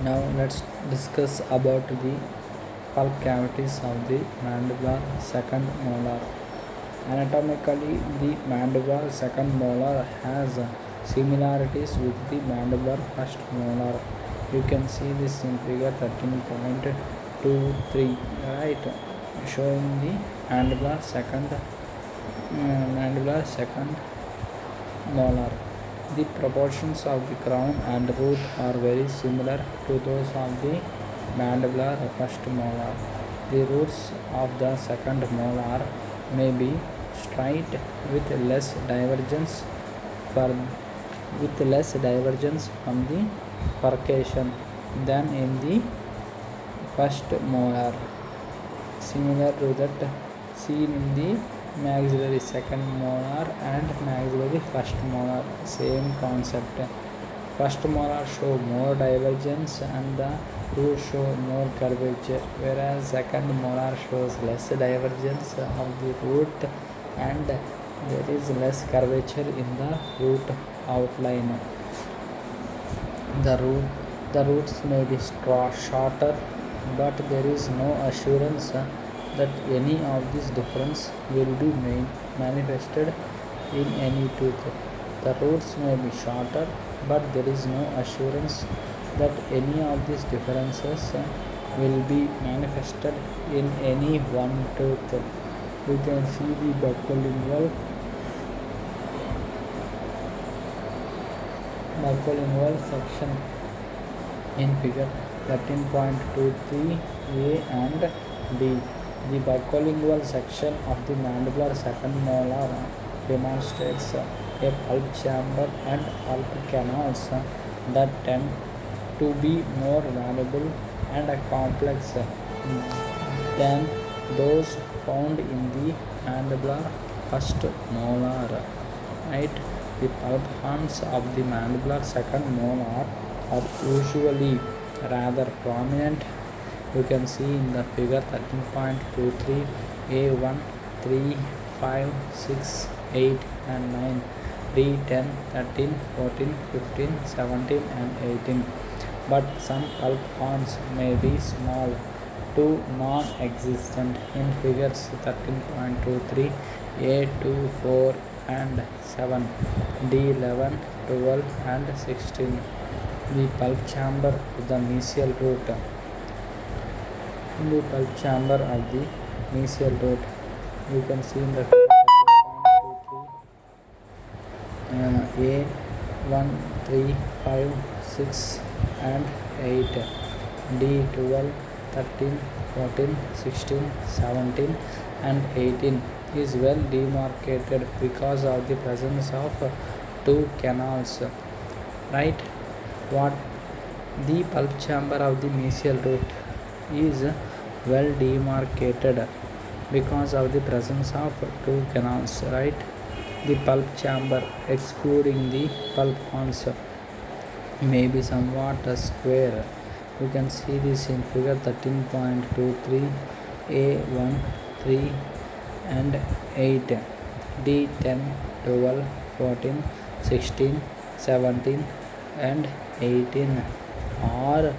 Now let's discuss about the pulp cavities of the mandibular second molar. Anatomically, the mandibular second molar has similarities with the mandibular first molar. You can see this in figure 13.23, right? Showing the mandibular second molar. The proportions of the crown and root are very similar to those of the mandibular first molar. The roots of the second molar may be straight with less divergence from the percussion than in the first molar, similar to that seen in the maxillary second molar and maxillary first molar. Same concept. First molar show more divergence and the root show more curvature, whereas second molar shows less divergence of the root and there is less curvature in the root outline. The roots may be shorter, but there is no assurance that any of this difference will be manifested in any tooth. The roots may be shorter, but there is no assurance that any of these differences will be manifested in any one tooth. You can see the buccolingual section in figure 13.23a and b. The buccolingual section of the mandibular second molar demonstrates a pulp chamber and pulp canals that tend to be more valuable and complex than those found in the mandibular first molar. Right? The pulp horns of the mandibular second molar are usually rather prominent. You can see in the figure 13.23 A1, 3, 5, 6, 8 and 9, 3, 10, 13, 14, 15, 17 and 18. But some pulp horns may be small to non-existent in figures 13.23 A2, 4 and 7, D11, 12 and 16. The pulp chamber of the mesial root. The pulp chamber of the mesial root. You can see in the figure 13.23 A1, 3, 5, 6 and 8, D12, 13, 14, 16, 17 and 18 is well demarcated because of the presence of two canals. Right? What the pulp chamber of the mesial root is well demarcated because of the presence of two canals. Right? The pulp chamber excluding the pulp horns may be somewhat square. You can see this in figure 13.23 A1, 3 and 8, D10, 12, 14, 16, 17 and 18 or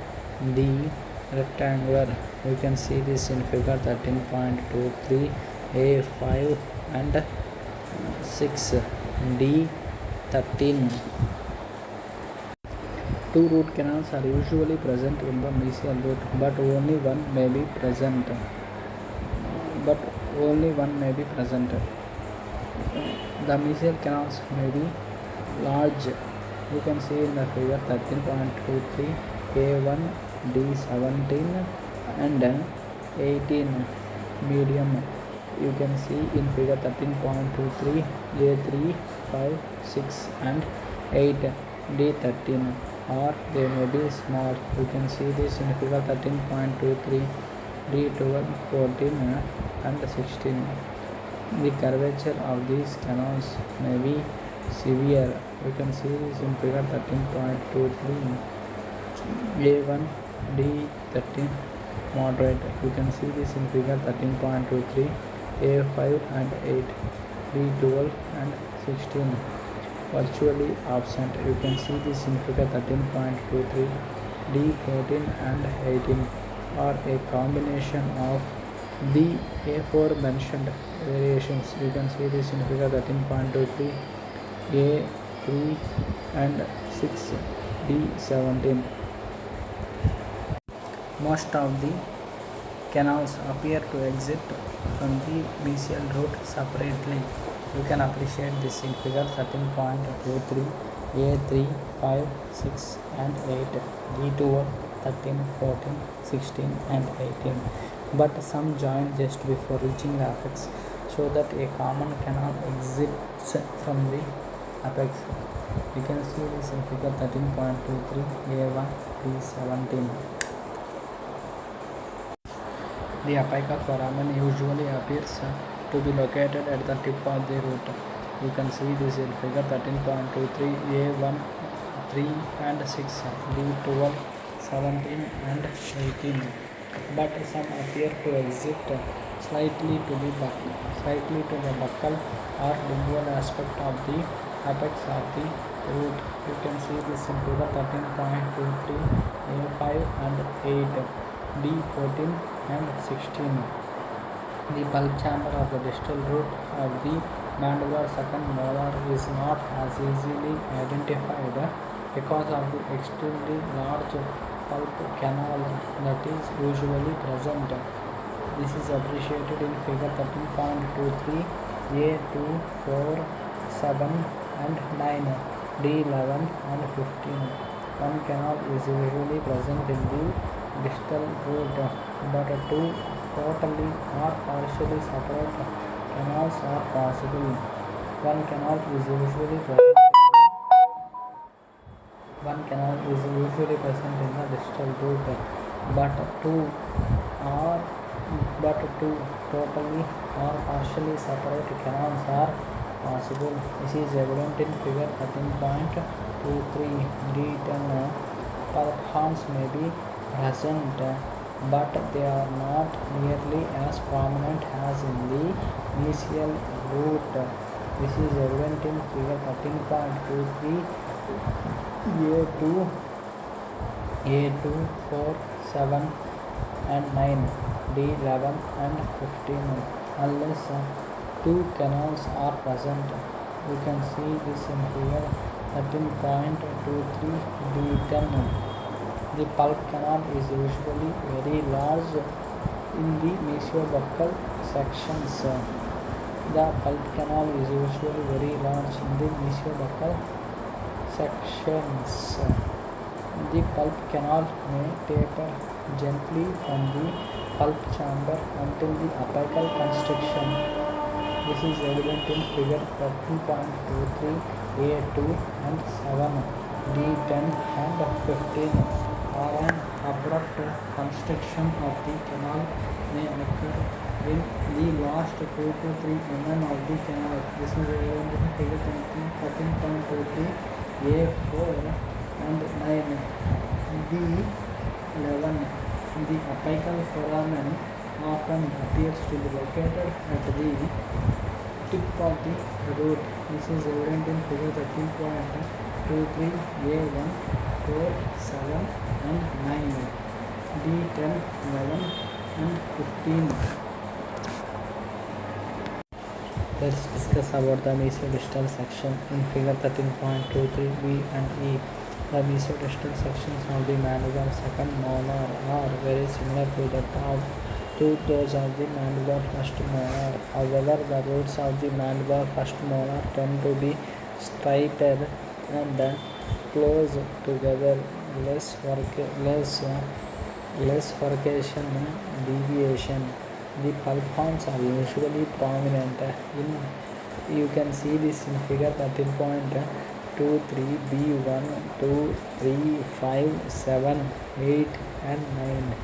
the rectangular. You can see this in figure 13.23 A5 and 6, D13. Two root canals are usually present in the mesial root, but only one may be present. The mesial canals may be large. You can see in the figure 13.23 A1, D17 and 18 medium. You can see in figure 13.23 A3, 5, 6 and 8, D13 or they may be small. You can see this in figure 13.23 D12, 14 and 16. The curvature of these canals may be severe. You can see this in figure 13.23 A1, D13 moderate. You can see this in figure 13.23 A5 and 8, D12 and 16 virtually absent. You can see this in figure 13.23 D14 and 18 are a combination of the aforementioned variations. You can see this in figure 13.23, A3 and 6, D17. Most of the canals appear to exit from the mesial route separately. You can appreciate this in figure 13.23, A3, 5, 6 and 8, D12, 13, 14, 16 and 18. But some join just before reaching the apex, so that a common canal exits from the apex. You can see this in figure 13.23, A1, D17. The apical foramen usually appears to be located at the tip of the root. You can see this in figure 13.23, A1, 3 and 6, D12, 17 and 18. But some appear to exit slightly to the buccal or lingual aspect of the apex of the root. You can see this in figure 13.23, A5 and 8, D14 and 16. The pulp chamber of the distal root of the mandibular second molar is not as easily identified because of the extremely large pulp canal that is usually present. This is appreciated in figure 13.23, A2, 4, 7 and 9, D11 and 15. One canal is usually present in the distal root, but two totally or partially separate canals are possible. One canal is usually present in the distal root, but two totally or partially separate canals are possible. This is evident in figure 13.23, D10. Pulp horns may be present, but they are not nearly as prominent as in the mesial root. This is evident in figure 13.23, A2, 4, 7 and 9, D11 and 15. Unless two canals are present. You can see this in figure 13.23, D10. The pulp canal is usually very large in the mesiobuccal sections. The pulp canal is usually very large in the mesiobuccal sections. The pulp canal may taper gently from the pulp chamber until the apical constriction. This is evident in figure 13.23, A2 and 7, D10 and 15. Or an abrupt constriction of the canal may occur in the last 2 to 3 mm of the canal. This is evident in figure 13.23, A4 and 9, D11. The apical foramen often appears to be located at the tip of the root. This is evident in figure 13.23, A1, 4, 7 and 9, D10, 11 and 15. Let's discuss about the mesiodistal section in figure 13.23, B and E. The mesiodistal sections of the mandibular second molar are very similar to those of the mandibular first molar. However, the roots of the mandibular first molar tend to be straighter and close together, less furcation deviation. The pulp horns are usually prominent. You can see this in figure 13.23, B1, 2, 3, 5, 7, 8 and 9,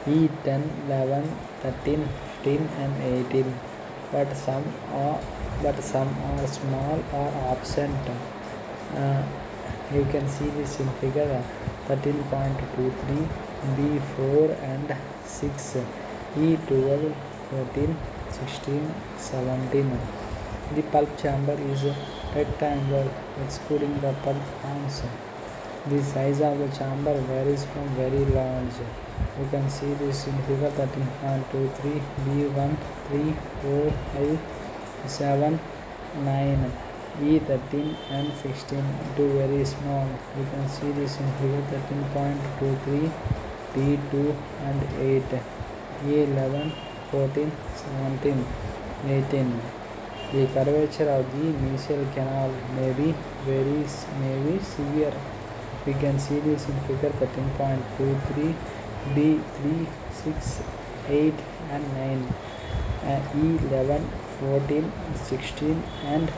E10, 11, 13, 15 and 18. But some are small or absent. You can see this in figure 13.23, B4 and 6, E12, 14, 16, 17. The pulp chamber is rectangular, excluding the pulp horns. The size of the chamber varies from very large. You can see this in figure 13.23 B1 3 4 5 7 9 E13 and 16 to very small. You can see this in figure 13.23 P2 and 8 E11 14 17 18. The curvature of the mesial canal may be severe. We can see this in figure 13.23 B3 6 8 and 9 E11 14 16 and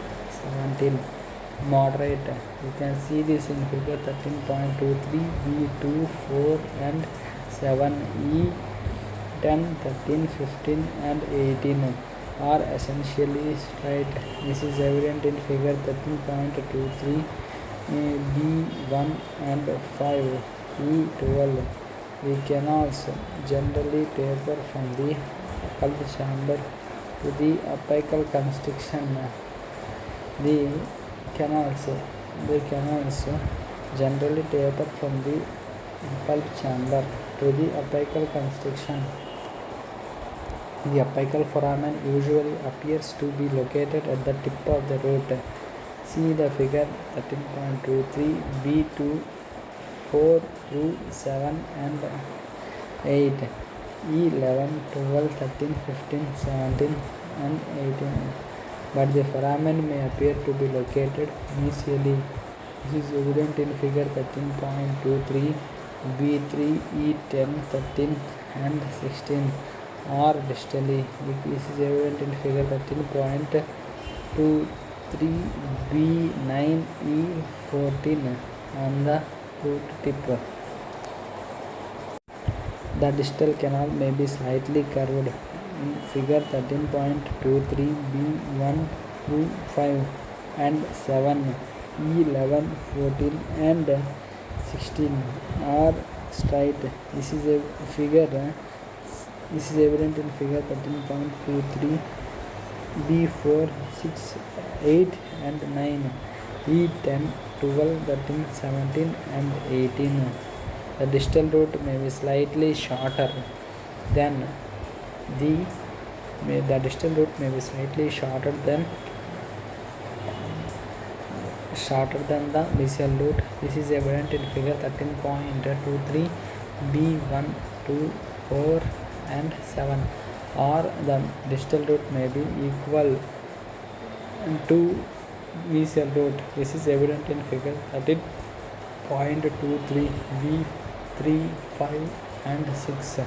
17 moderate. You can see this in figure 13.23 B2 4 and 7 E10 13 15 and 18 are essentially straight. This is evident in figure 13.23 B1 and 5 E12. The canals generally taper from the occult chamber to the apical constriction. The canals generally taper from the occult chamber to the apical constriction. The apical foramen usually appears to be located at the tip of the root. See the figure 13.23 B2 4 through 7 and 8 E11 12 13 15 17 and 18. But the foramen may appear to be located mesially. This is evident in figure 13.23 B3 E10 13 and 16 or distally. This is evident in figure 13.23 B9 E14 on the root tip. The distal canal may be slightly curved. In figure 13.23 B1 through 5 and 7 E11 14 and 16 are straight. This is evident in figure 13.23 B4 6 8 and 9 E10 12 13 17 and 18. The distal root may be slightly shorter than the distal root may be slightly shorter than the mesial root. This is evident in figure 13.23 B1 2 4 and 7 or the distal root may be equal to mesial root. This is evident in figure 13.23 B3 5 and 6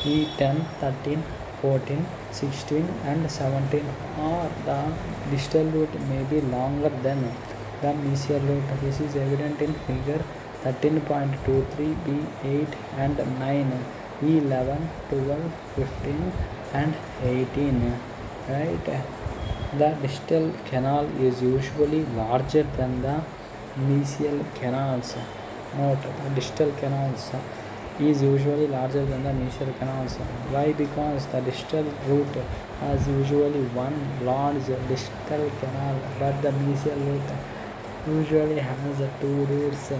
E10 13 14 16 and 17 or the distal root may be longer than the mesial root. This is evident in figure 13.23 B8 and 9 E11 12 15 and 18. Right? The distal canal is usually larger than the mesial canals. Note, the distal canals is usually larger than the mesial canals. Why? Because the distal root has usually one large distal canal, but the mesial root usually has two roots.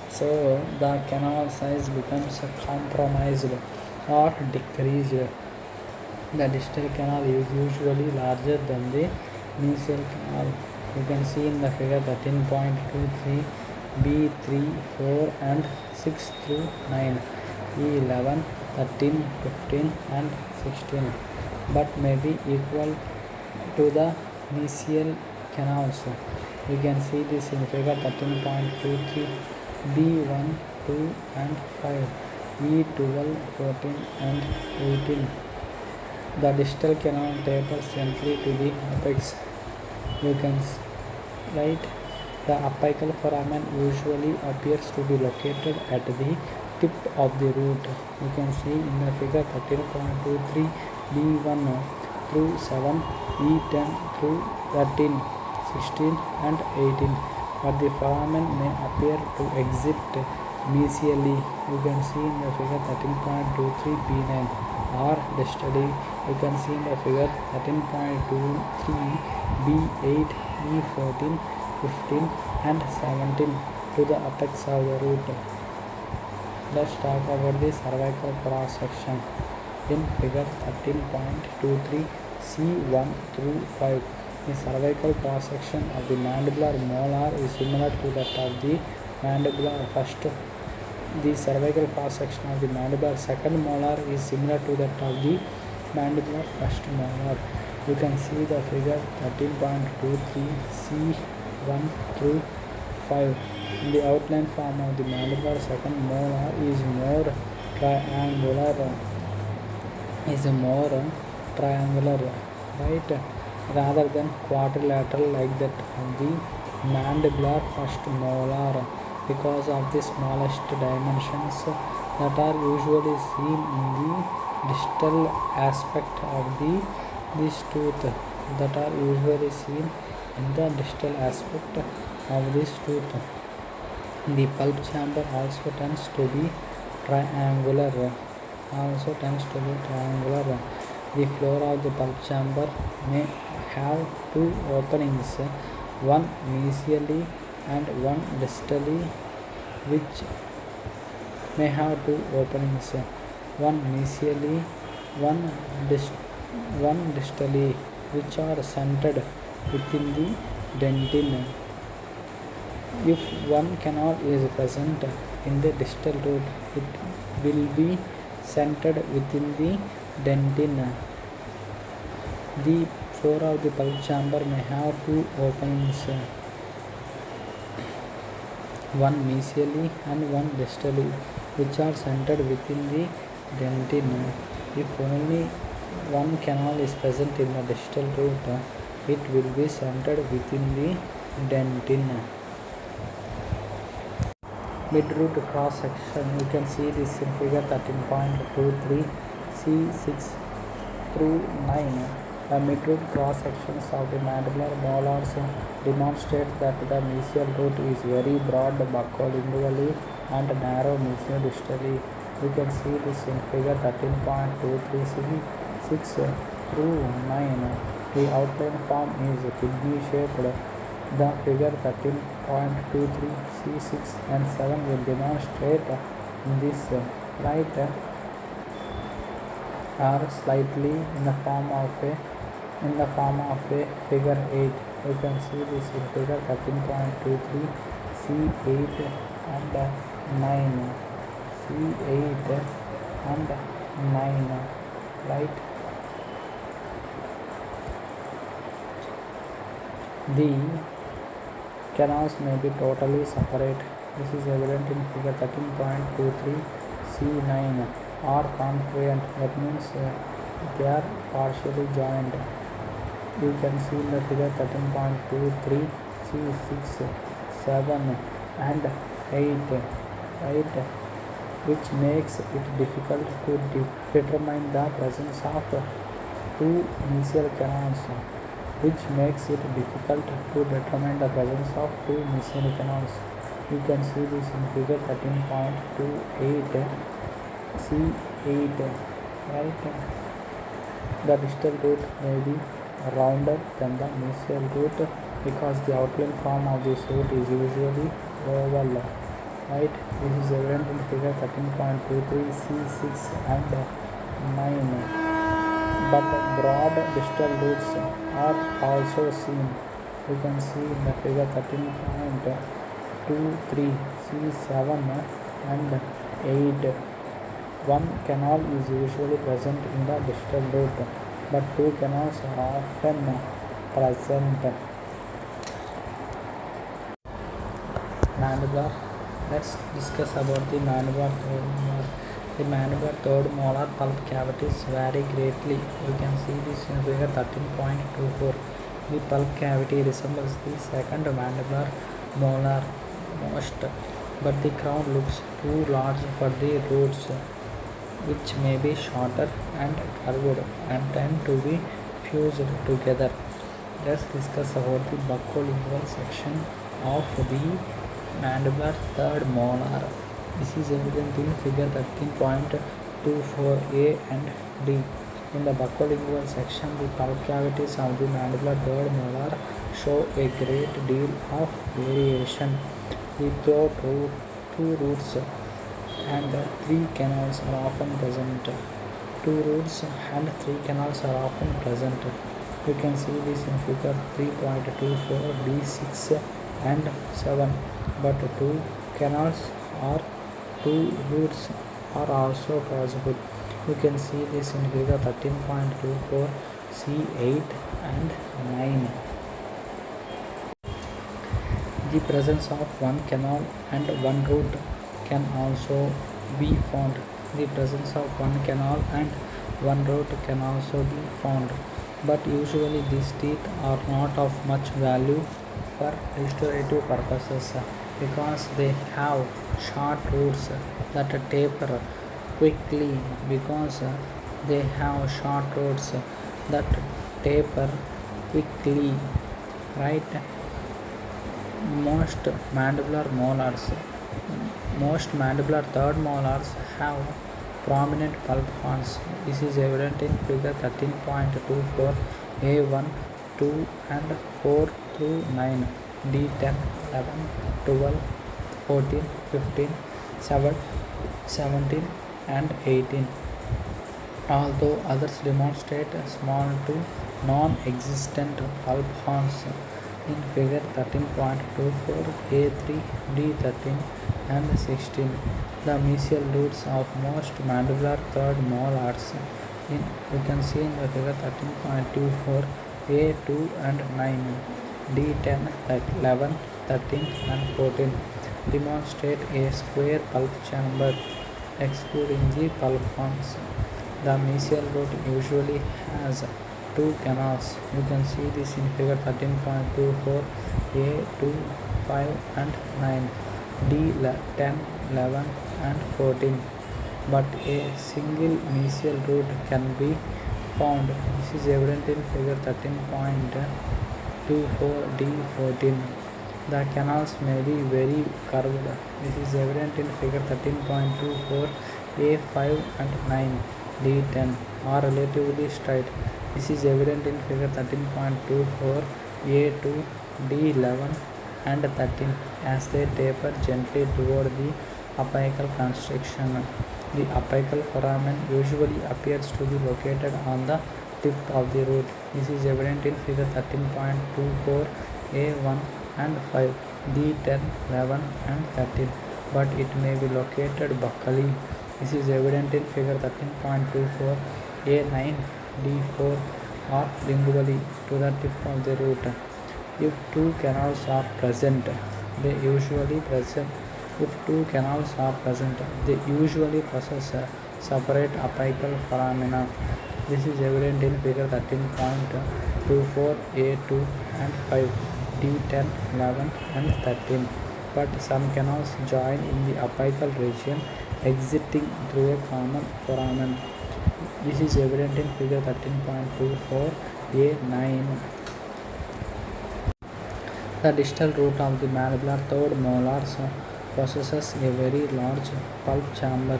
So the canal size becomes compromised or decreased. The distal canal is usually larger than the mesial canal. You can see in the figure 13.23 B3 4 and 6 through 9 E11 13 15 and 16 but may be equal to the mesial canals. You can see this in figure 13.23 B1 2 and 5 E12 14 and 18. The distal canal tapers gently to the apex. You can write the apical foramen usually appears to be located at the tip of the root. You can see in the figure 13.23 B1 through 7 E10 through 13 16 and 18. But the foramen may appear to exit mesially. You can see in the figure 13.23 B9 or distally. You can see in the figure 13.23 B8 E14 15 and 17 to the apex of the root. Let's talk about the cervical cross section. In figure 13.23 C1 through 5, the cervical cross section of the mandibular molar is similar to that of the mandibular first. The cervical cross section of the mandibular second molar is similar to that of the mandibular first molar. You can see the figure 13.23 C1 through 5. In the outline form of the mandibular second molar is more triangular, right, rather than quadrilateral like that of the mandibular first molar, because of the smallest dimensions that are usually seen in the distal aspect of this tooth The pulp chamber also tends to be triangular. The floor of the pulp chamber may have two openings, one mesially and one distally, which may have two openings, one mesially, one distally, which are centered within the dentin. If one canal is present in the distal root, it will be centered within the dentin. The floor of the pulp chamber may have two openings, one mesially and one distally, which are centered within the dentin. If only one canal is present in the distal root, it will be centered within the dentin. Midroot cross section, you can see this in figure 13.23 C6 through 9. The midroot cross sections of the mandibular molars demonstrate that the mesial root is very broad buccolingually and narrow mesiodistally. You can see this in figure 13.23 C6 through 9. The outline form is kidney shaped. The figure 13.23 C6 and 7 will demonstrate this, right, are slightly in the form of a figure 8. You can see this in figure 13.23 C8 and 9. C8 and 9, right. The canals may be totally separate. This is evident in figure 13.23 C9, or confluent, that means they are partially joined. You can see in the figure 13.23 C6, 7 and 8, right, which makes it difficult to determine the presence of two mesial canals. You can see this in figure 13.28 C8, right. The distal root may be rounder than the mesial root because the outline form of this root is usually oval, right. This is evident in figure 13.23 C6 and 9. But broad distal roots are also seen. You can see in the figure 13.23 C7 and 8. One canal is usually present in the distal root, but two canals are often present. Mandibular. Let's discuss about the mandibular third molar. The mandibular third molar pulp cavities vary greatly. You can see this in figure 13.24. The pulp cavity resembles the second mandibular molar most, but the crown looks too large for the roots, which may be shorter and curved and tend to be fused together. Let's discuss about the buccolingual section of the mandibular third molar. This is evident in figure 13.24A and D. In the buccolingual section, the pulp cavities of the mandibular third molar show a great deal of variation. The two roots and three canals are often present. Two roots and three canals are often present. You can see this in figure 3.24 D6 and 7. But two canals or two roots are also possible. You can see this in figure 13.24 C8 and 9. The presence of one canal and one root can also be found. The presence of one canal and one root can also be found, but usually these teeth are not of much value for restorative purposes because they have short roots that taper quickly. Because they have short roots that taper quickly, right? Most mandibular molars, most mandibular third molars have prominent pulp horns. This is evident in figure 13.24 A1, 2 and 4 through 9, D10, 11, 12, 14, 15, 7, 17 and 18. Although others demonstrate small to non-existent pulp horns in figure 13.24 A3, D13 and 16. The mesial roots of most mandibular third molars you can see in the figure 13.24 A2 and 9, D10, 11, 13 and 14 demonstrate a square pulp chamber excluding the pulp horns. The mesial root usually has two canals. You can see this in figure 13.24 A2, 5 and 9, D10, 11 and 14. But a single mesial root can be found. This is evident in figure 13.24 D14. The canals may be very curved. This is evident in figure 13.24 A5 and 9, D10 are relatively straight. This is evident in figure 13.24 A2, D11 and 13 as they taper gently toward the apical constriction. The apical foramen usually appears to be located on the tip of the root. This is evident in figure 13.24 A1 and 5, D10, 11 and 13, but it may be located buccally. This is evident in figure 13.24 A9, D4 or lingually to the tip of the root. If two canals are present, they usually possess separate apical foramina. This is evident in figure 13.24 A2 and 5, D10, 11 and 13. But some canals join in the apical region exiting through a common foramen. This is evident in figure 13.24 A9. The distal root of the mandibular third molars possesses a very large pulp chamber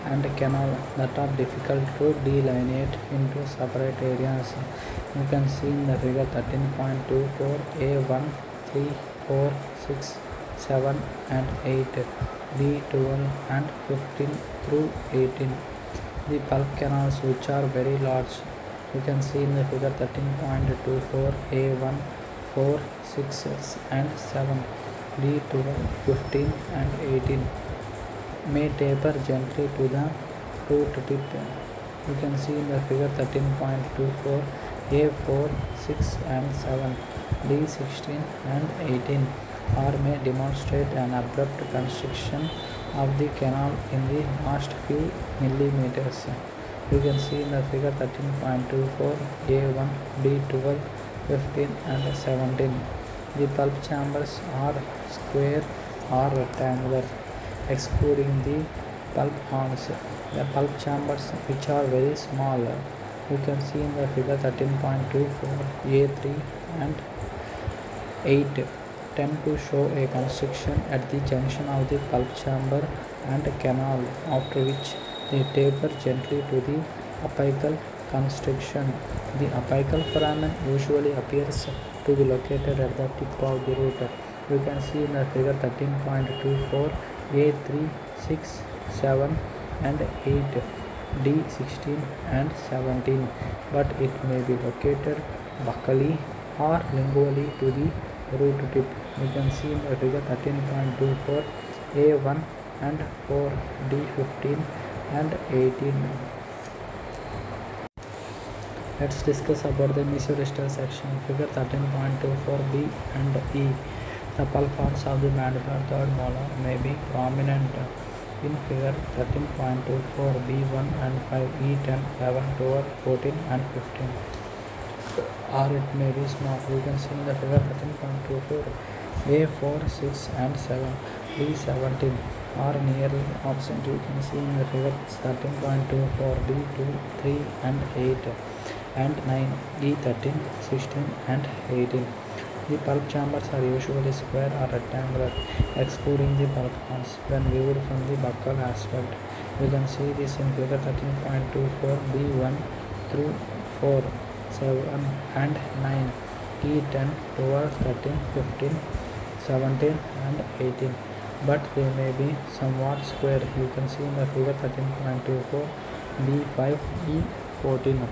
and canal that are difficult to delineate into separate areas. You can see in the figure 13.24 A1, 3, 4, 6, 7 and 8, D12 and 15 through 18. The pulp canals which are very large. You can see in the figure 13.24 A1, 4, 6 and 7, D12, 15 and 18 may taper gently to the root tip. You can see in the figure 13.24 A4, 6 and 7, D16 and 18 or may demonstrate an abrupt constriction of the canal in the last few millimeters. You can see in the figure 13.24 A1, D12, 15 and 17. The pulp chambers are square or rectangular, excluding the pulp horns. The pulp chambers which are very small. You can see in the figure 13.24 A3 and 8 tend to show a constriction at the junction of the pulp chamber and canal, after which they taper gently to the apical constriction. The apical foramen usually appears to be located at the tip of the root. You can see in the figure 13.24 A3, 6, 7 and 8, D16 and 17, but it may be located buccally or lingually to the root tip. You can see in the figure 13.24 A1 and 4, D15 and 18. Let's discuss about the mesodistal section. Figure 13.24 B and E. The pulp parts of the mandibular third molar may be prominent in figure 13.24 B1 and 5, E10, 11, 12, 14 and 15. Or it may be small. You can see in the figure 13.24 A4, 6 and 7, B17 are nearly absent. You can see in the figure 13.24 B2, 3 and 8 and 9, E13, 16 and 18. The pulp chambers are usually square or rectangular, excluding the pulp parts when viewed from the buccal aspect. You can see this in figure 13.24 B1 through 4, 7 and 9, E10, 12, 13, 15, 17 and 18. But they may be somewhat square. You can see in the figure 13.24 B5, E14.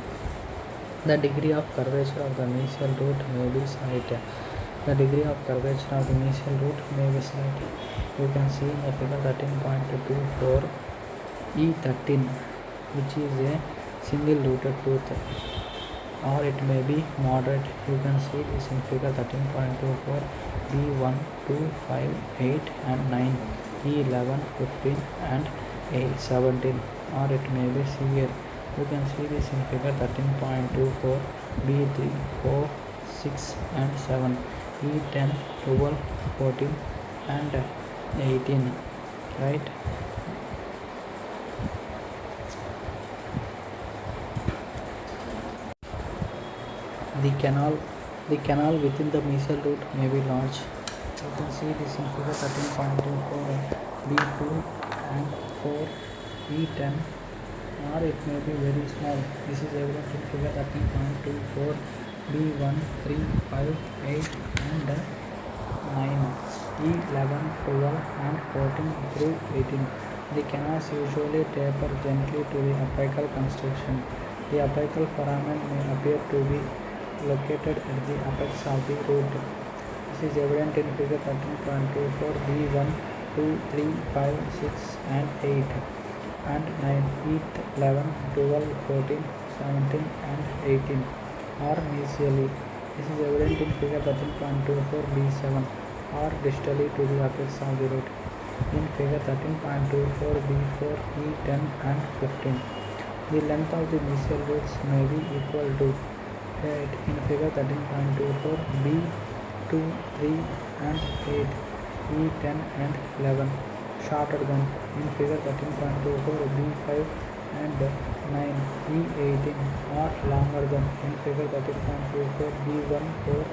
The degree of curvature of the mesial root may be slight. The degree of curvature of the mesial root may be slight. You can see in the figure 13.24 E13, which is a single rooted tooth, or it may be moderate. You can see this in figure 13.24 B1, 2, 5, 8 and 9, E11, 15 and 17, or it may be severe. You can see this in figure 13.24 B3, 4, 6 and 7, E10, 12, 14 and 18, right? The canal within the mesial root may be large. You can see this in figure 13.24 B2 and 4, E10, or it may be very small. This is evident in figure 13.24 B1, 3, 5, 8 and 9, E11, 12 and 14 through 18. The canals usually taper gently to the apical construction. The apical foramen may appear to be located at the apex of the root. This is evident in figure 13.24 B1, 2, 3, 5, 6 and 8 and 9, E11, 12, 14, 17 and 18, or mesially. This is evident in figure 13.24 B7, or distally to the apex of the root. In figure 13.24 B4, E10 and 15. The length of the mesial roots may be equal to 8 in figure 13.24 B2, 3 and 8, E10 and 11, shorter than in figure 13.24 B5 and 9, E18, or longer than in figure 13.24 B1, 4,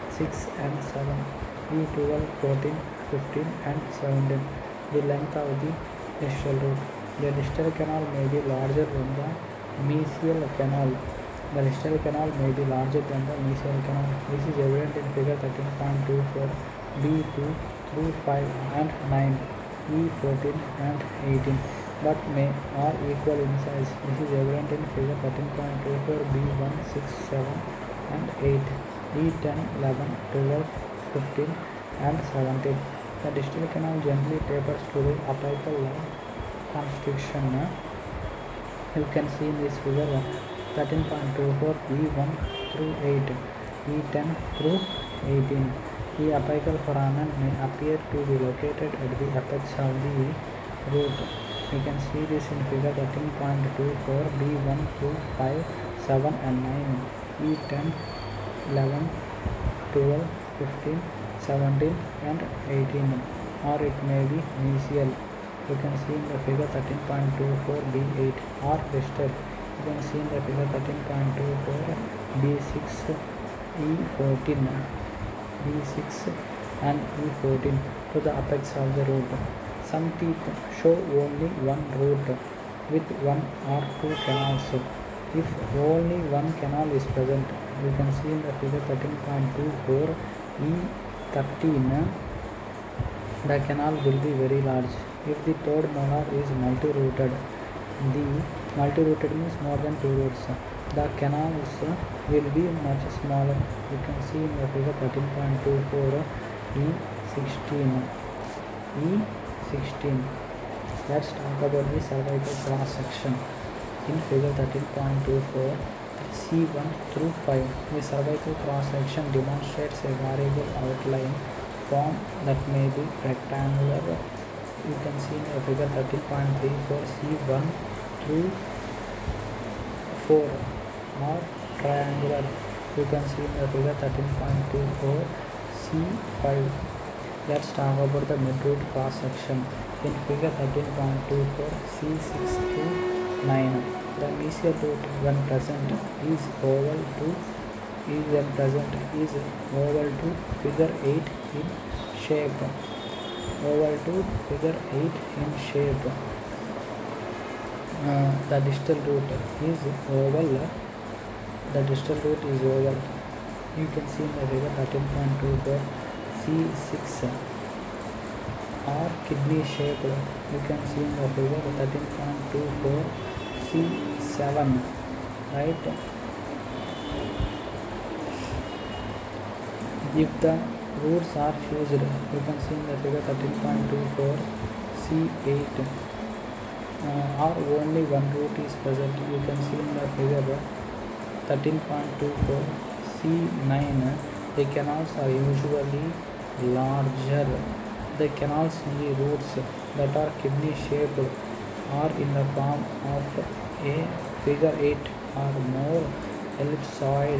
6 and 7, E12, 14, 15 and 17. The length of the distal root. The distal canal may be larger than the mesial canal. The distal canal may be larger than the mesial canal. This is evident in figure 13.24 B2 through 5 and 9, E14 and 18, but may are equal in size. This is evident in figure 13.24 B1, 6, 7 and 8, E10, 11, 12, 15 and 17. The distal canal gently tapers to the apical constriction. You can see in this figure 13.24 B1 through 8, E10 through 18. The apical foramen may appear to be located at the apex of the root. You can see this in figure 13.24 B1 through 5, 7 and 9, E10, 11, 12, 15, 17 and 18, or it may be mesial. You can see in the figure 13.24 B8, or distal. You can see in the figure 13.24 B6, E14, B6 and E14 to the apex of the root. Some teeth show only one root with one or two canals. If only one canal is present, you can see in the figure 13.24 E13 the canal will be very large. If the third molar is multi-rooted, the multi-rooted means more than two roots, the canals will be much smaller. You can see in the figure 13.24 E16. E16. Let's talk about the cervical cross section. In figure 13.24, C1 through 5, the cervical cross section demonstrates a variable outline form that may be rectangular. You can see in the figure 13.34, C1 through 4 or triangular. You can see in the figure 13.24, C5. Let's talk about the midroot cross section. In figure 13.24, C6 through 9, the mesial root when present is oval to figure 8 in shape. Oval to figure 8 in shape. The distal root is oval. The distal root is oval. You can see in the figure 13.24, C6 or kidney shaped. You can see in the figure 13.24, C7, right? If the roots are fused, you can see in the figure 13.24, C8, or only one root is present. You can see in the figure 13.24, C9. The canals are usually larger. The canals in the roots that are kidney shaped or in the form of a figure 8 or more ellipsoid